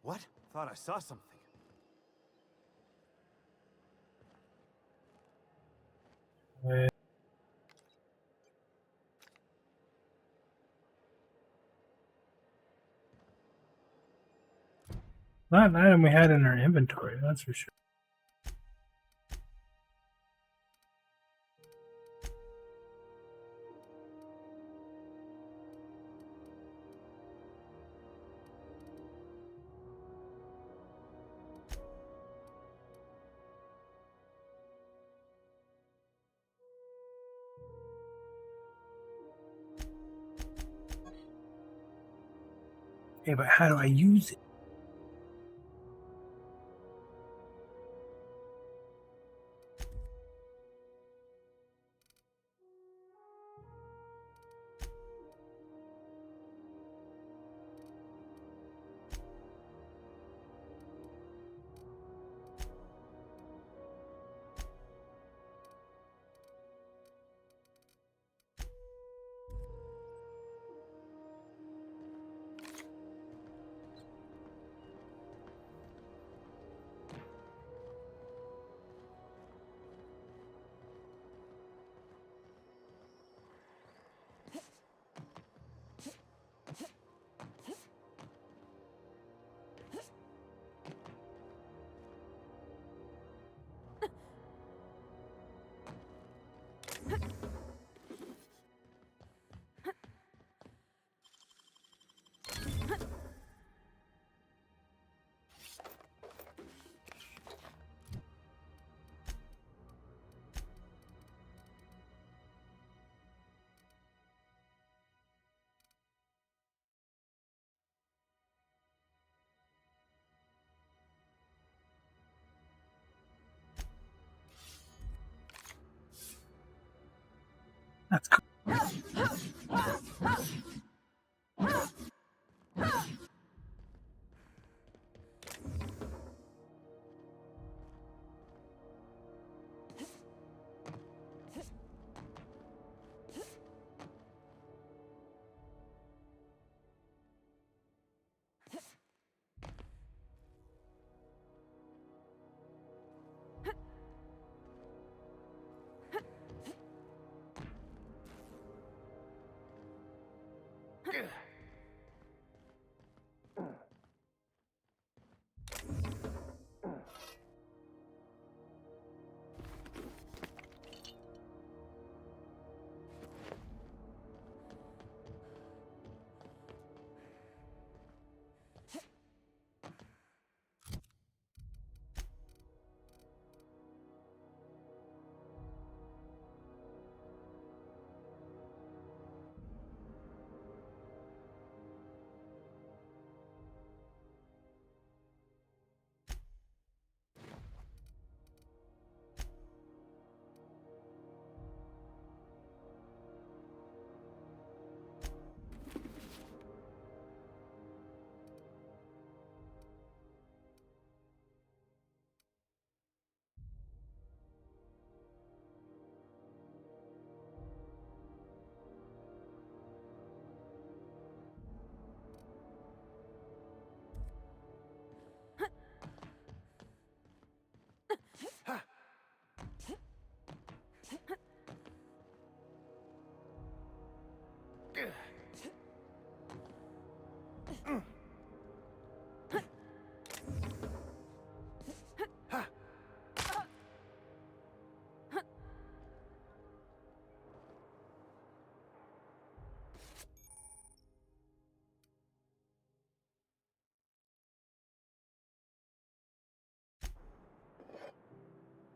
What? Thought I saw something. Not an item we had in our inventory, that's for sure. Okay, but how do I use it? That's cool.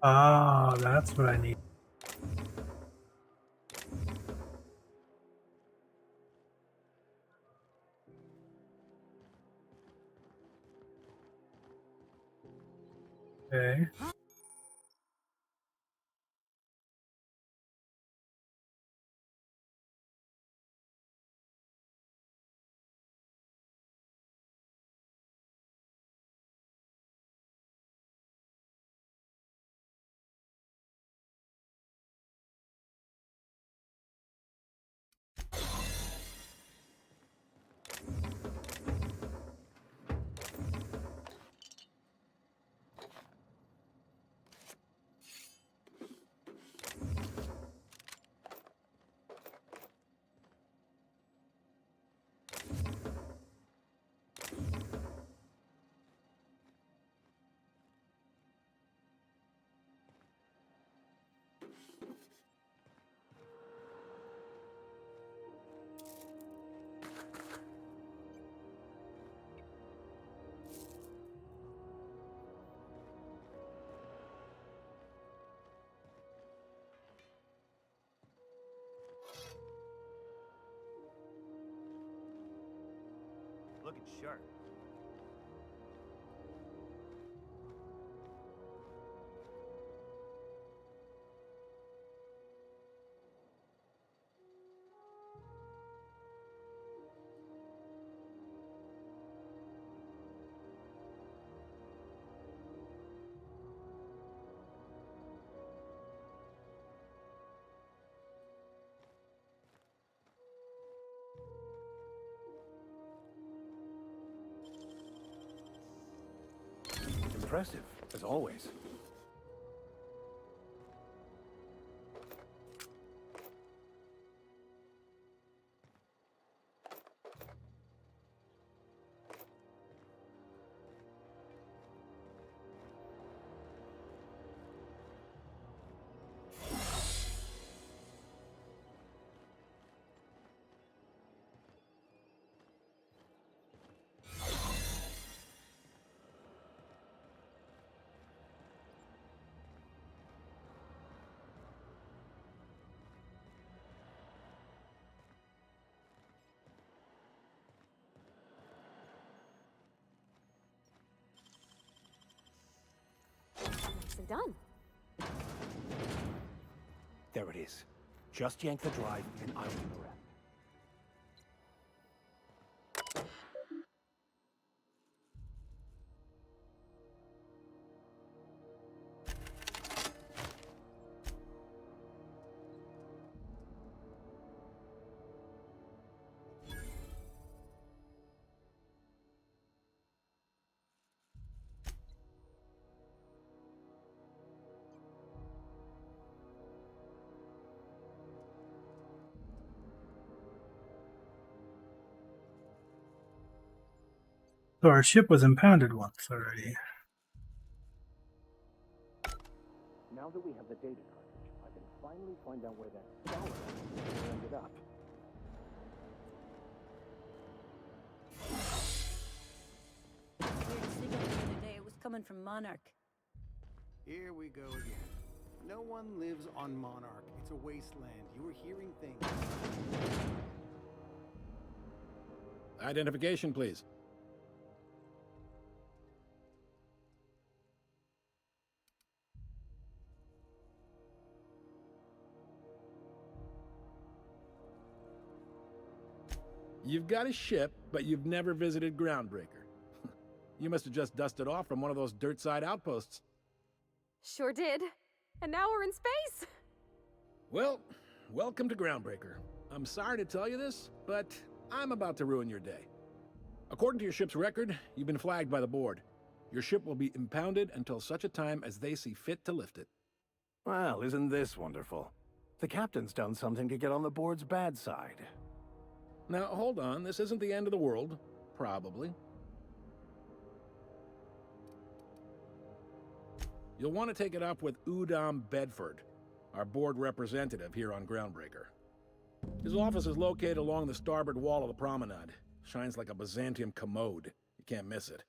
Oh, that's what I need. Okay. looking sharp. Impressive, as always. Nicely done. There it is. Just yank the drive, and I'll do the rest. So our ship was impounded once already. Now that we have the data cartridge, I can finally find out where that solid ended up. Weird signal the other day. It was coming from Monarch. Here we go again. No one lives on Monarch. It's a wasteland. You were hearing things. Identification, please. You've got a ship, but you've never visited Groundbreaker. You must have just dusted off from one of those dirt-side outposts. Sure did. And now we're in space. Well, welcome to Groundbreaker. I'm sorry to tell you this, but I'm about to ruin your day. According to your ship's record, you've been flagged by the board. Your ship will be impounded until such a time as they see fit to lift it. Well, isn't this wonderful? The captain's done something to get on the board's bad side. Now, hold on. This isn't the end of the world. Probably. You'll want to take it up with Udom Bedford, our board representative here on Groundbreaker. His office is located along the starboard wall of the promenade. Shines like a Byzantium commode. You can't miss it.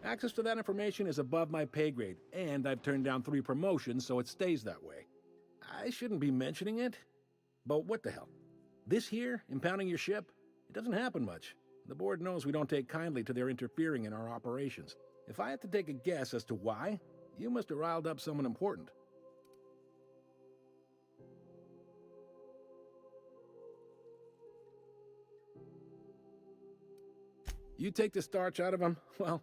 Access to that information is above my pay grade, and I've turned down 3 promotions, so it stays that way. I shouldn't be mentioning it, but what the hell? This here, impounding your ship, it doesn't happen much. The board knows we don't take kindly to their interfering in our operations. If I had to take a guess as to why, you must have riled up someone important. You take the starch out of them, well,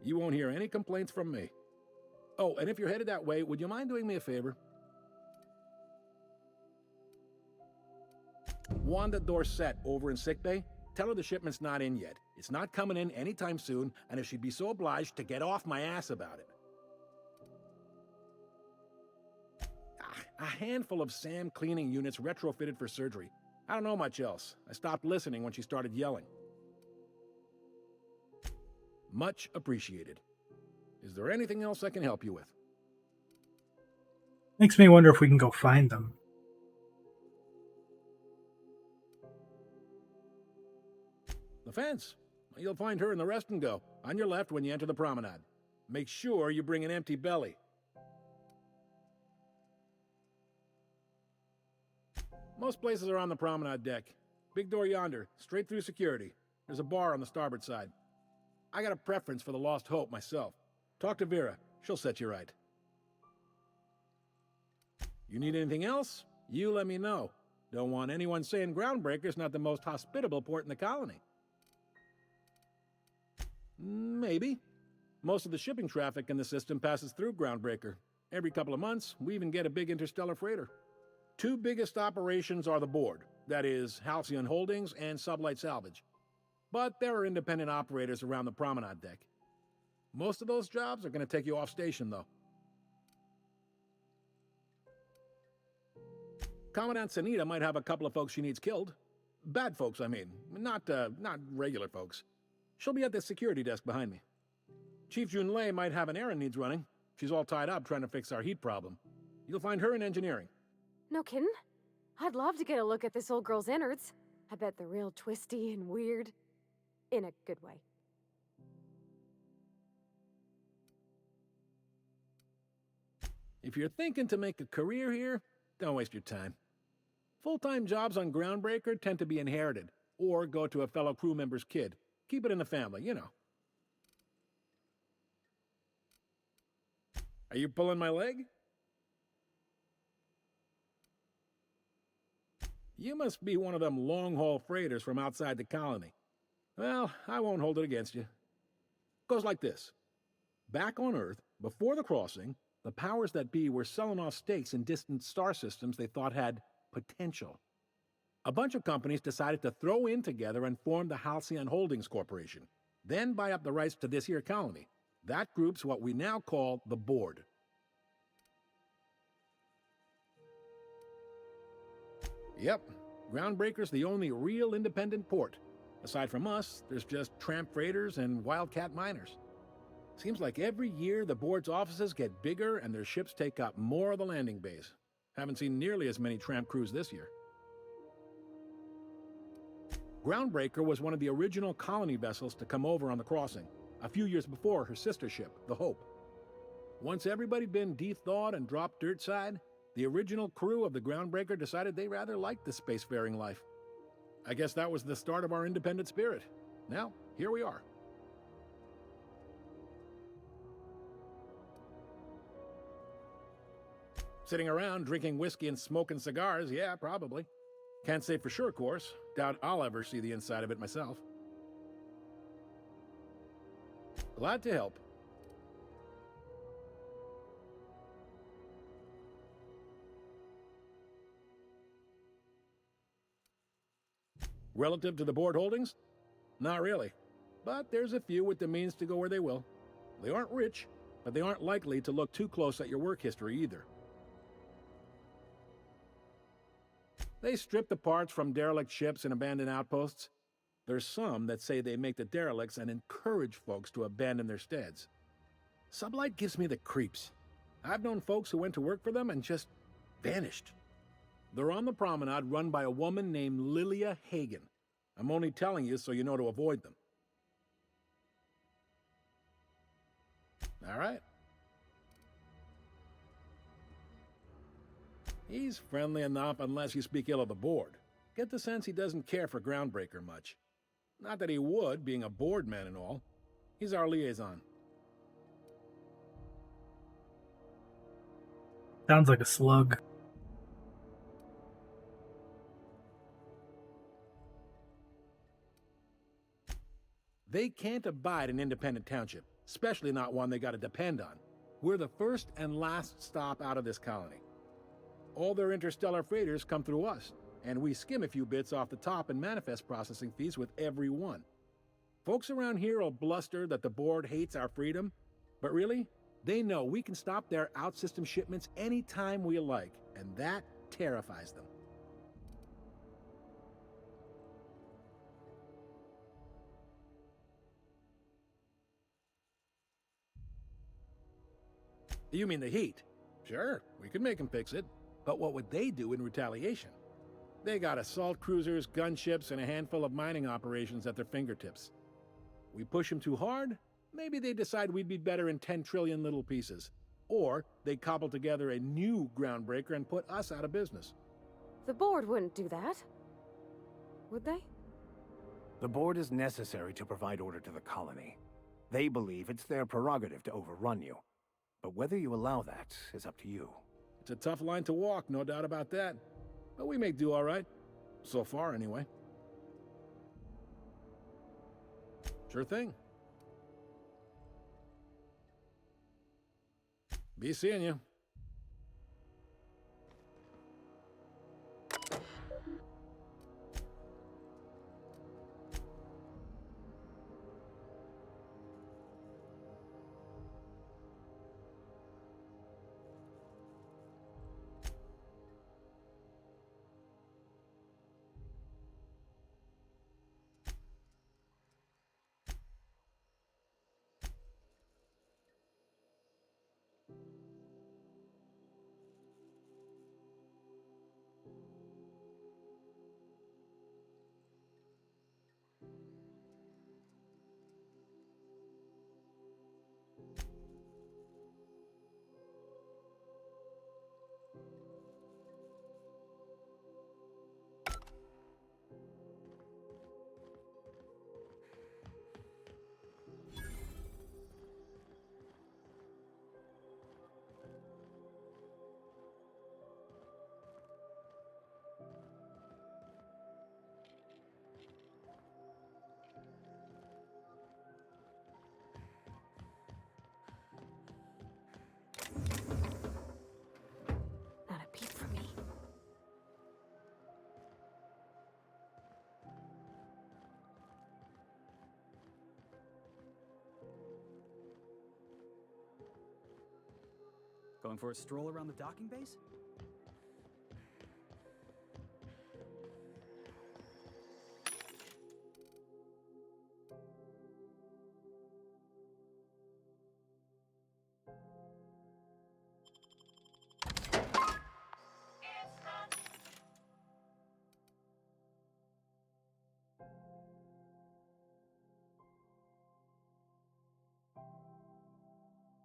you won't hear any complaints from me. Oh, and if you're headed that way, would you mind doing me a favor? Wanda Dorset over in sickbay, tell her the shipment's not in yet. It's not coming in anytime soon, and if she'd be so obliged to get off my ass about it. A handful of SAM cleaning units retrofitted for surgery. I don't know much else. I stopped listening when she started yelling. Much appreciated. Is there anything else I can help you with? Makes me wonder if we can go find them. The fence. You'll find her in the rest and go, on your left when you enter the promenade. Make sure you bring an empty belly. Most places are on the promenade deck. Big door yonder, straight through security. There's a bar on the starboard side. I got a preference for the Lost Hope myself. Talk to Vera. She'll set you right. You need anything else? You let me know. Don't want anyone saying Groundbreaker's not the most hospitable port in the colony. Maybe. Most of the shipping traffic in the system passes through Groundbreaker. Every couple of months, we even get a big interstellar freighter. Two biggest operations are the board, that is, Halcyon Holdings and Sublight Salvage. But there are independent operators around the promenade deck. Most of those jobs are going to take you off station, though. Commandant Sanita might have a couple of folks she needs killed. Bad folks, I mean. Not regular folks. She'll be at the security desk behind me. Chief Junlei might have an errand needs running. She's all tied up trying to fix our heat problem. You'll find her in engineering. No kidding? I'd love to get a look at this old girl's innards. I bet they're real twisty and weird. In a good way. If you're thinking to make a career here, don't waste your time. Full-time jobs on Groundbreaker tend to be inherited, or go to a fellow crew member's kid. Keep it in the family, you know. Are you pulling my leg? You must be one of them long-haul freighters from outside the colony. Well, I won't hold it against you. Goes like this. Back on Earth, before the crossing, the powers that be were selling off stakes in distant star systems they thought had potential. A bunch of companies decided to throw in together and form the Halcyon Holdings Corporation, then buy up the rights to this here colony. That group's what we now call the Board. Yep, Groundbreaker's the only real independent port. Aside from us, there's just tramp freighters and wildcat miners. Seems like every year the board's offices get bigger and their ships take up more of the landing bays. Haven't seen nearly as many tramp crews this year. Groundbreaker was one of the original colony vessels to come over on the crossing, a few years before her sister ship, the Hope. Once everybody'd been de-thawed and dropped dirt side, the original crew of the Groundbreaker decided they rather liked the spacefaring life. I guess that was the start of our independent spirit. Now, here we are. Sitting around drinking whiskey and smoking cigars, yeah, probably. Can't say for sure, of course. Doubt I'll ever see the inside of it myself. Glad to help. Relative to the board holdings? Not really. But there's a few with the means to go where they will. They aren't rich, but they aren't likely to look too close at your work history either. They strip the parts from derelict ships and abandoned outposts. There's some that say they make the derelicts and encourage folks to abandon their steads. Sublight gives me the creeps. I've known folks who went to work for them and just vanished. They're on the promenade run by a woman named Lilia Hagen. I'm only telling you so you know to avoid them. All right. He's friendly enough unless you speak ill of the board. Get the sense he doesn't care for Groundbreaker much. Not that he would, being a board man and all. He's our liaison. Sounds like a slug. They can't abide an independent township, especially not one they gotta depend on. We're the first and last stop out of this colony. All their interstellar freighters come through us, and we skim a few bits off the top in manifest processing fees with every one. Folks around here will bluster that the board hates our freedom, but really, they know we can stop their out-system shipments anytime we like, and that terrifies them. You mean the heat? Sure, we could make them fix it. But what would they do in retaliation? They got assault cruisers, gunships, and a handful of mining operations at their fingertips. We push them too hard, maybe they decide we'd be better in 10 trillion little pieces. Or they cobble together a new Groundbreaker and put us out of business. The board wouldn't do that. Would they? The board is necessary to provide order to the colony. They believe it's their prerogative to overrun you. But whether you allow that is up to you. It's a tough line to walk, no doubt about that. But we may do all right. So far, anyway. Sure thing. Be seeing you. Not a peep from me. Going for a stroll around the docking base?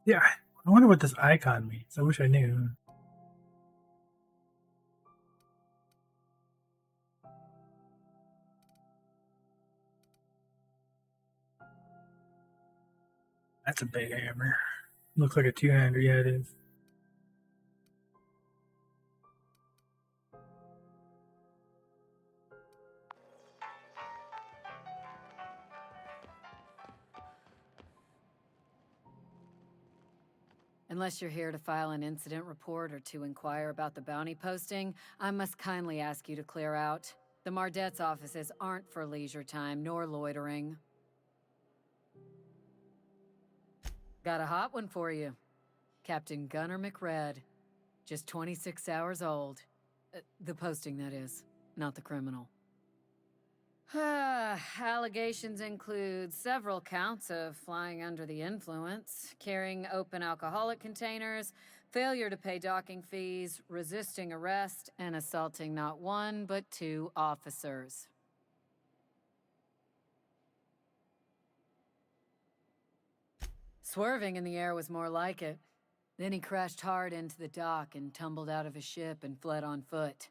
Yeah, I wonder what this icon means. I wish I knew. That's a big hammer. Looks like a two-hander. Yeah, it is. Unless you're here to file an incident report or to inquire about the bounty posting, I must kindly ask you to clear out. The Mardet's offices aren't for leisure time nor loitering. Got a hot one for you. Captain Gunnar McRed. Just 26 hours old. The posting, that is, not the criminal. Allegations include several counts of flying under the influence, carrying open alcoholic containers, failure to pay docking fees, resisting arrest, and assaulting not one but two officers. Swerving in the air was more like it. Then he crashed hard into the dock and tumbled out of his ship and fled on foot.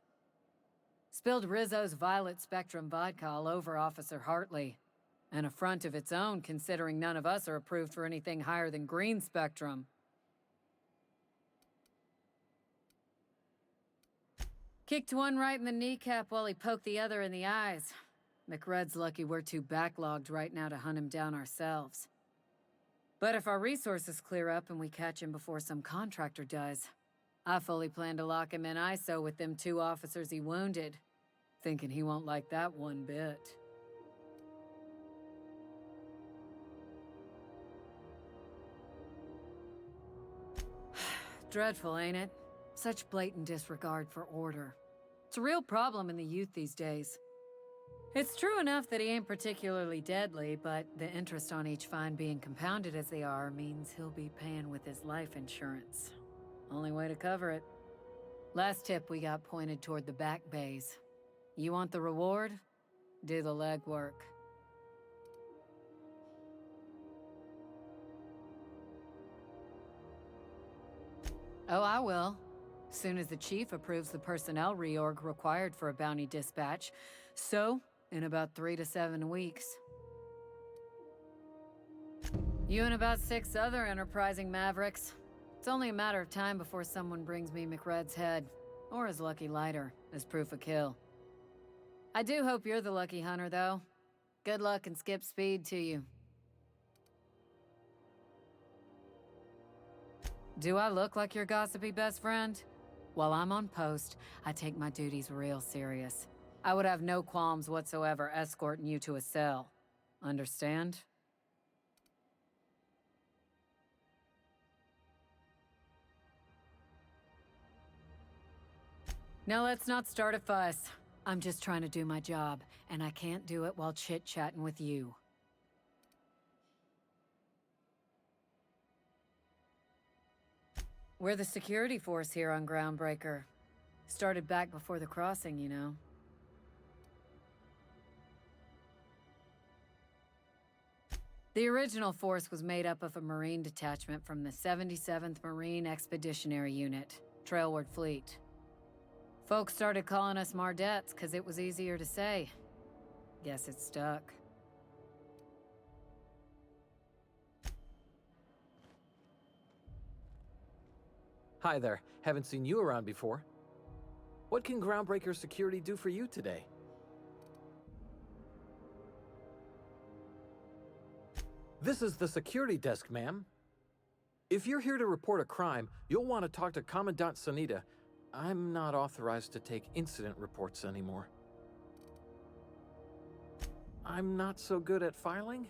Spilled Rizzo's Violet Spectrum vodka all over Officer Hartley. An affront of its own, considering none of us are approved for anything higher than green spectrum. Kicked one right in the kneecap while he poked the other in the eyes. McRed's lucky we're too backlogged right now to hunt him down ourselves. But if our resources clear up and we catch him before some contractor does, I fully plan to lock him in ISO with them two officers he wounded, thinking he won't like that one bit. Dreadful, ain't it? Such blatant disregard for order. It's a real problem in the youth these days. It's true enough that he ain't particularly deadly, but the interest on each fine being compounded as they are means he'll be paying with his life insurance. Only way to cover it. Last tip we got pointed toward the back bays. You want the reward? Do the legwork. Oh, I will. Soon as the chief approves the personnel reorg required for a bounty dispatch. So, in about 3 to 7 weeks. You and about 6 other enterprising mavericks. It's only a matter of time before someone brings me McRed's head, or his lucky lighter, as proof of kill. I do hope you're the lucky hunter, though. Good luck and skip speed to you. Do I look like your gossipy best friend? While I'm on post, I take my duties real serious. I would have no qualms whatsoever escorting you to a cell. Understand? Now let's not start a fuss. I'm just trying to do my job, and I can't do it while chit-chatting with you. We're the security force here on Groundbreaker. Started back before the crossing, you know. The original force was made up of a Marine detachment from the 77th Marine Expeditionary Unit, Trailward Fleet. Folks started calling us Mardettes because it was easier to say. Guess it stuck. Hi there. Haven't seen you around before. What can Groundbreaker Security do for you today? This is the security desk, ma'am. If you're here to report a crime, you'll want to talk to Commandant Sanita. I'm not authorized to take incident reports anymore. I'm not so good at filing.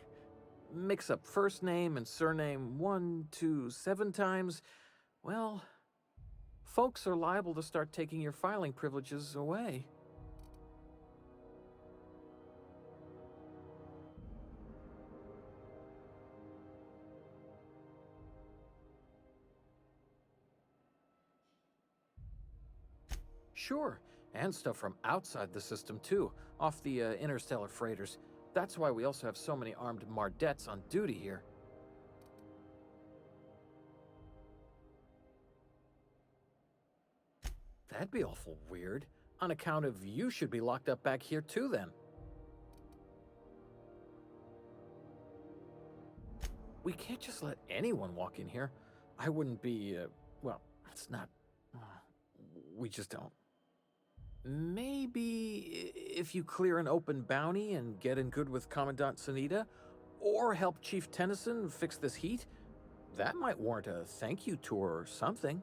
Mix up first name and surname 1, 2, 7 times. Well, folks are liable to start taking your filing privileges away. Sure, and stuff from outside the system too, off the interstellar freighters. That's why we also have so many armed Mardettes on duty here. That'd be awful weird. On account of you should be locked up back here too then. We can't just let anyone walk in here. I wouldn't be, well, it's not... we just don't. Maybe if you clear an open bounty and get in good with Commandant Sanita, or help Chief Tennyson fix this heat, that might warrant a thank you tour or something.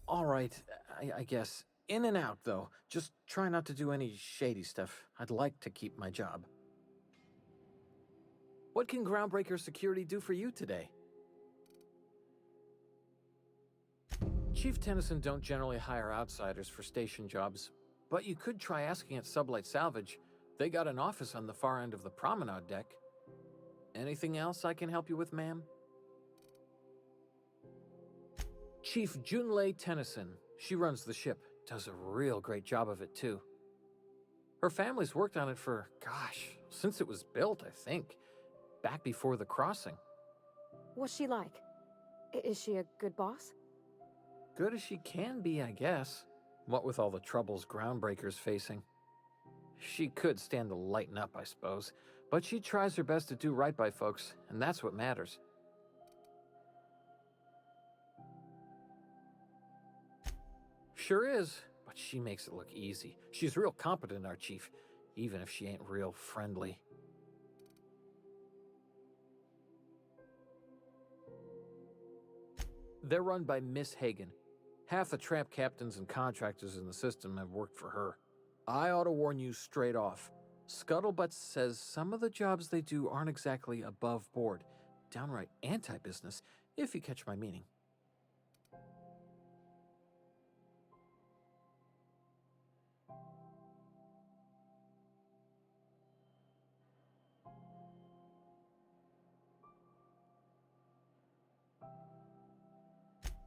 All right, I guess. In and out, though. Just try not to do any shady stuff. I'd like to keep my job. What can Groundbreaker Security do for you today? Chief Tennyson don't generally hire outsiders for station jobs, but you could try asking at Sublight Salvage. They got an office on the far end of the promenade deck. Anything else I can help you with, ma'am? Chief Junlei Tennyson. She runs the ship. Does a real great job of it, too. Her family's worked on it for, gosh, since it was built, I think. Back before the crossing. What's she like? Is she a good boss? Good as she can be, I guess. What with all the troubles Groundbreaker's facing. She could stand to lighten up, I suppose. But she tries her best to do right by folks, and that's what matters. Sure is, but she makes it look easy. She's real competent, our chief, even if she ain't real friendly. They're run by Miss Hagen. Half the tramp captains and contractors in the system have worked for her. I ought to warn you straight off. Scuttlebutt says some of the jobs they do aren't exactly above board. Downright anti-business, if you catch my meaning.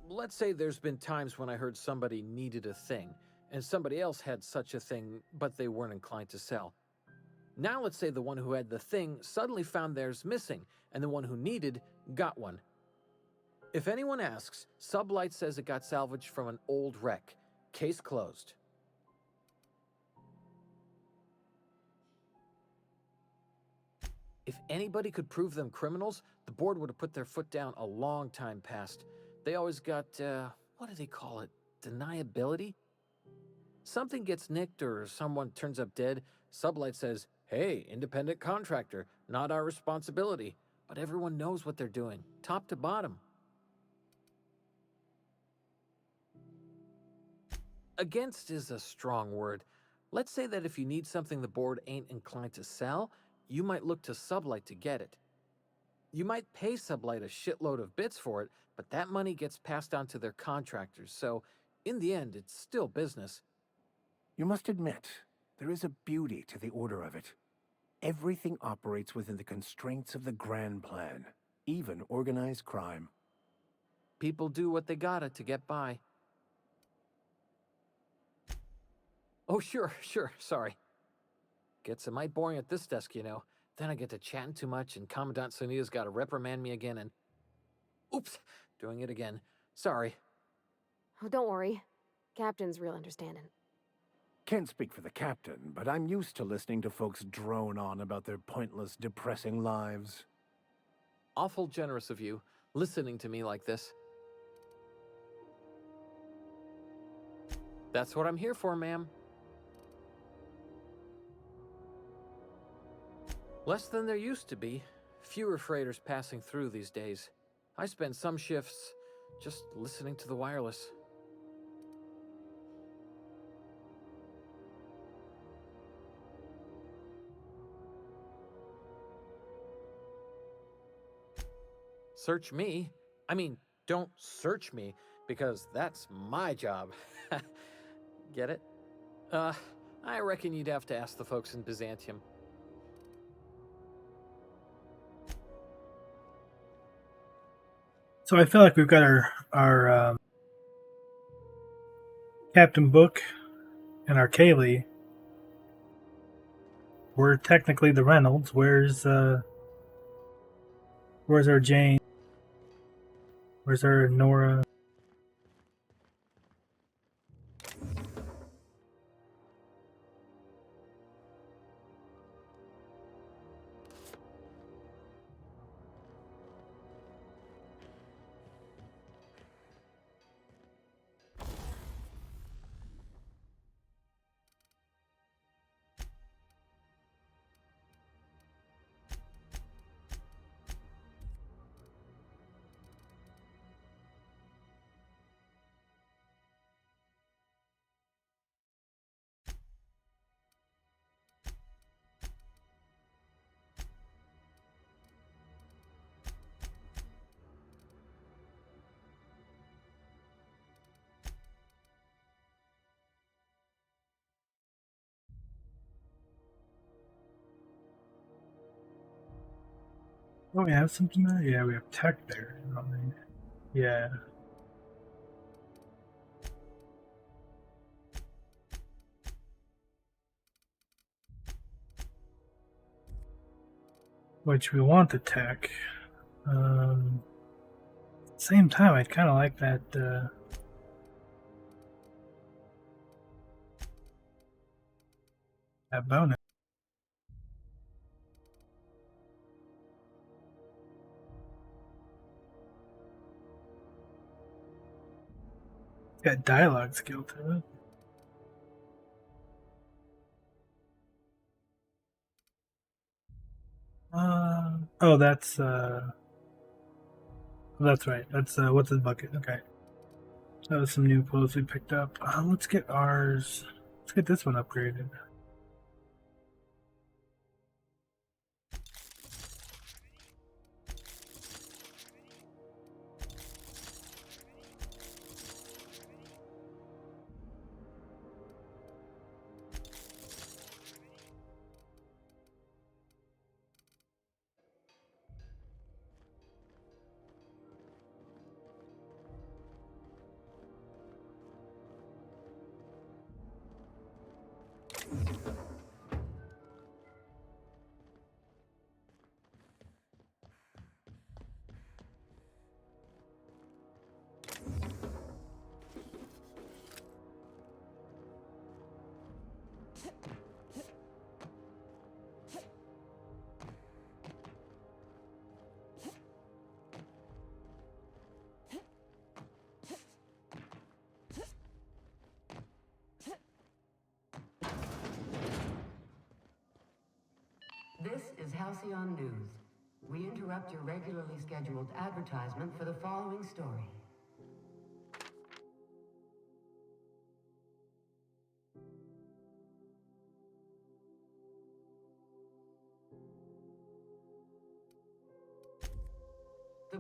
Let's say there's been times when I heard somebody needed a thing, and somebody else had such a thing, but they weren't inclined to sell. Now let's say the one who had the thing suddenly found theirs missing, and the one who needed got one. If anyone asks, Sublight says it got salvaged from an old wreck. Case closed. If anybody could prove them criminals, the board would have put their foot down a long time past. They always got, what do they call it? Deniability? Something gets nicked or someone turns up dead, Sublight says, hey, independent contractor, not our responsibility. But everyone knows what they're doing, top to bottom. Against is a strong word. Let's say that if you need something the board ain't inclined to sell, you might look to Sublight to get it. You might pay Sublight a shitload of bits for it, but that money gets passed on to their contractors, so in the end, it's still business. You must admit, there is a beauty to the order of it. Everything operates within the constraints of the grand plan, even organized crime. People do what they gotta to get by. Oh, sure, sorry. Gets a mite boring at this desk, you know. Then I get to chatting too much, and Commandant Sonia's gotta reprimand me again, and... Oops, doing it again. Sorry. Oh, don't worry. Captain's real understanding. Can't speak for the captain, but I'm used to listening to folks drone on about their pointless, depressing lives. Awful generous of you, listening to me like this. That's what I'm here for, ma'am. Less than there used to be. Fewer freighters passing through these days. I spend some shifts just listening to the wireless. Search me? I mean, don't search me, because that's my job. Get it? I reckon you'd have to ask the folks in Byzantium. So I feel like we've got our Captain Book and our Kaylee. We're technically the Reynolds. Where's our Jane? Where's our Nora? Oh, we have something there? Yeah, we have tech there. Yeah. Which we want the tech. Same time, I'd kind of like that. That bonus. It's got dialogue skill to it. Oh, that's right. That's what's his bucket? Okay. That was some new clothes we picked up. Let's get ours. Let's get this one upgraded. This is Halcyon News. We interrupt your regularly scheduled advertisement for the following story. The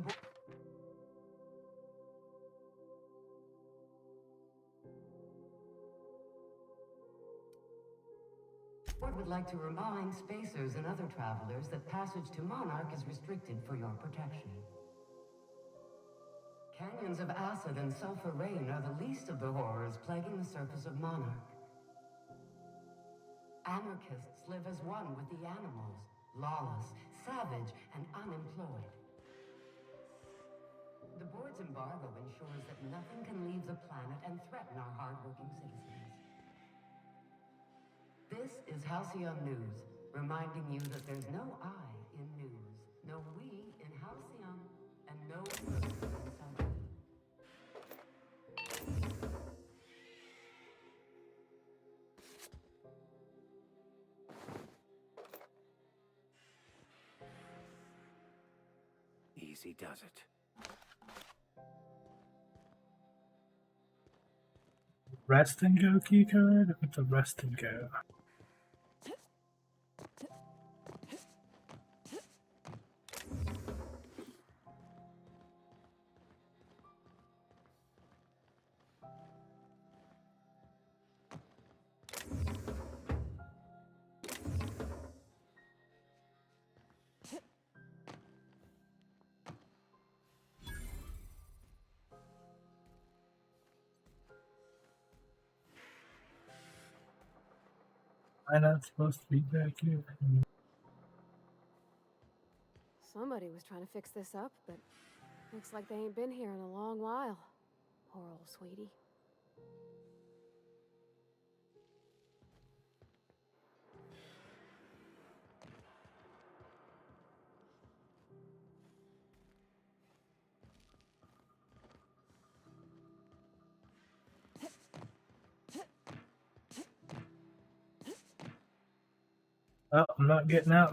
board would like to remind spacers and other travelers that passage to Monarch is restricted for your protection. Canyons of acid and sulfur rain are the least of the horrors plaguing the surface of Monarch. Anarchists live as one with the animals, lawless, savage, and unemployed. The board's embargo ensures that nothing can leave the planet and threaten our hardworking citizens. This is Halcyon News, reminding you that there's no I in news, no we in Halcyon, and no person in Sunday. Easy does it. Rest and go key card? What's a rest and go? I'm not supposed to be back here. Somebody was trying to fix this up, but looks like they ain't been here in a long while. Poor old sweetie. Oh, I'm not getting out that